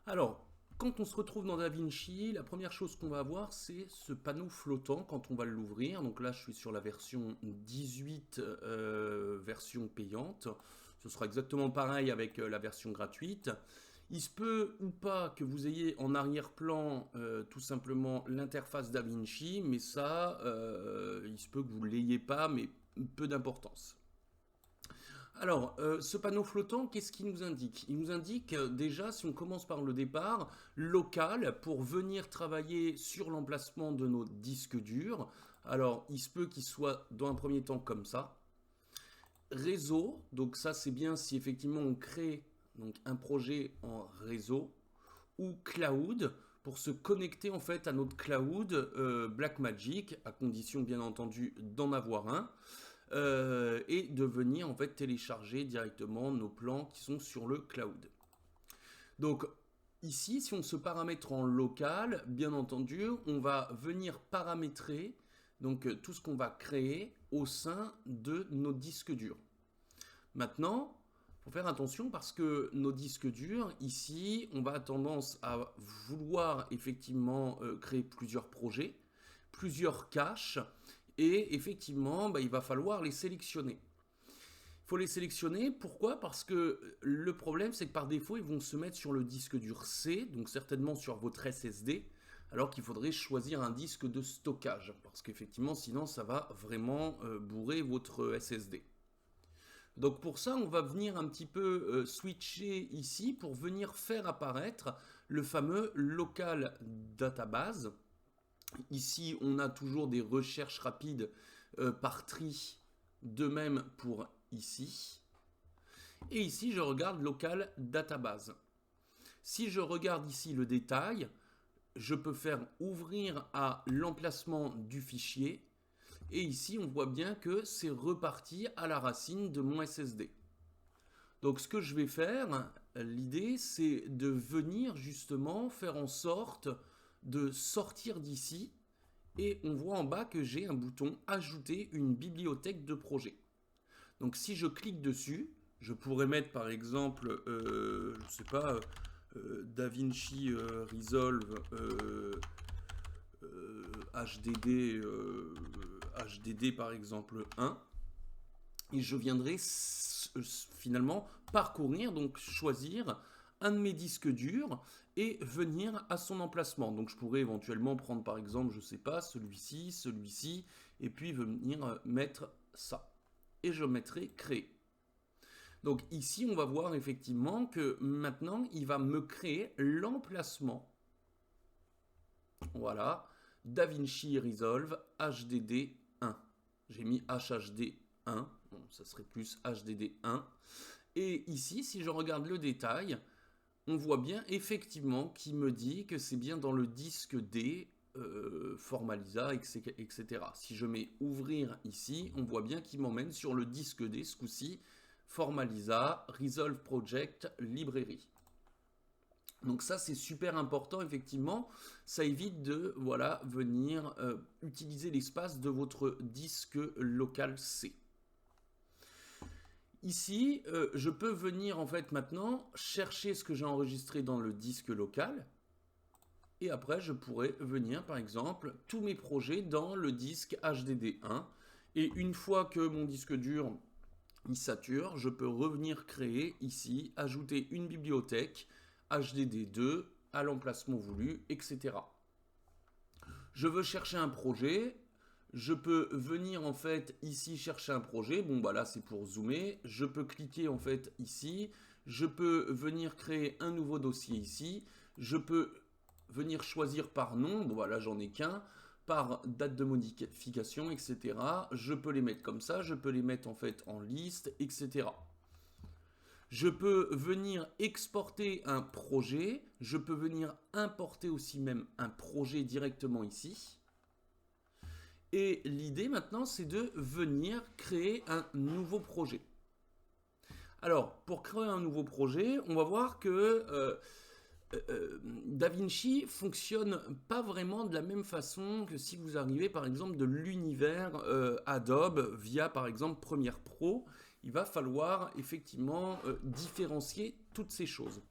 Alors, quand on se retrouve dans DaVinci, la première chose qu'on va avoir, c'est ce panneau flottant quand on va l'ouvrir. Donc là, je suis sur la version 18, version payante. Ce sera exactement pareil avec la version gratuite. Il se peut ou pas que vous ayez en arrière-plan tout simplement l'interface DaVinci, mais ça, il se peut que vous ne l'ayez pas, mais peu d'importance. Alors, ce panneau flottant, qu'est-ce qu'il nous indique? Il nous indique déjà, si on commence par le départ, local pour venir travailler sur l'emplacement de nos disques durs. Alors, il se peut qu'il soit dans un premier temps comme ça. Réseau, donc ça c'est bien si effectivement on crée donc, un projet en réseau. Ou cloud pour se connecter en fait à notre cloud Blackmagic, à condition bien entendu d'en avoir un. Et de venir en fait télécharger directement nos plans qui sont sur le cloud. Donc ici, si on se paramètre en local, bien entendu, on va venir paramétrer donc tout ce qu'on va créer au sein de nos disques durs. Maintenant, il faut faire attention parce que nos disques durs, ici, on va avoir tendance à vouloir effectivement créer plusieurs projets, plusieurs caches, et effectivement, il va falloir les sélectionner. Il faut les sélectionner, pourquoi? Parce que le problème, c'est que par défaut, ils vont se mettre sur le disque dur C, donc certainement sur votre SSD, alors qu'il faudrait choisir un disque de stockage, parce qu'effectivement, sinon, ça va vraiment bourrer votre SSD. Donc pour ça, on va venir un petit peu switcher ici pour venir faire apparaître le fameux local database. Ici, on a toujours des recherches rapides par tri, de même pour ici. Et ici, je regarde local database. Si je regarde ici le détail, je peux faire ouvrir à l'emplacement du fichier. Et ici, on voit bien que c'est reparti à la racine de mon SSD. Donc ce que je vais faire, l'idée, c'est de venir justement faire en sorte de sortir d'ici. Et on voit en bas que j'ai un bouton « Ajouter une bibliothèque de projet ». Donc si je clique dessus, je pourrais mettre par exemple, je ne sais pas, DaVinci Resolve HDD par exemple 1. Et je viendrai finalement parcourir, donc choisir un de mes disques durs et venir à son emplacement. Donc je pourrais éventuellement prendre par exemple, je sais pas, celui-ci, et puis venir mettre ça. Et je mettrai créer. Donc ici, on va voir effectivement que maintenant, il va me créer l'emplacement. Voilà, DaVinci Resolve HDD 1. J'ai mis HHD 1, bon, ça serait plus HDD 1. Et ici, si je regarde le détail, on voit bien effectivement qu'il me dit que c'est bien dans le disque D, Formalisa, etc. Si je mets ouvrir ici, on voit bien qu'il m'emmène sur le disque D, ce coup-ci, Formalisa, Resolve Project, Librairie. Donc ça, c'est super important, effectivement. Ça évite de venir utiliser l'espace de votre disque local C. Ici, je peux venir en fait maintenant chercher ce que j'ai enregistré dans le disque local. Et après, je pourrais venir, par exemple, tous mes projets dans le disque HDD1. Et une fois que mon disque dur il sature, je peux revenir créer ici, ajouter une bibliothèque HDD2 à l'emplacement voulu, etc. Je veux chercher un projet. Je peux venir en fait ici chercher un projet. Bon bah là c'est pour zoomer. Je peux cliquer en fait ici. Je peux venir créer un nouveau dossier ici. Je peux venir choisir par nom. Bon voilà, j'en ai qu'un. Par date de modification, etc. Je peux les mettre comme ça. Je peux les mettre en fait en liste, etc. Je peux venir exporter un projet. Je peux venir importer aussi même un projet directement ici. Et l'idée maintenant, c'est de venir créer un nouveau projet. Alors, pour créer un nouveau projet, on va voir que DaVinci fonctionne pas vraiment de la même façon que si vous arrivez par exemple de l'univers Adobe via par exemple Premiere Pro. Il va falloir effectivement différencier toutes ces choses.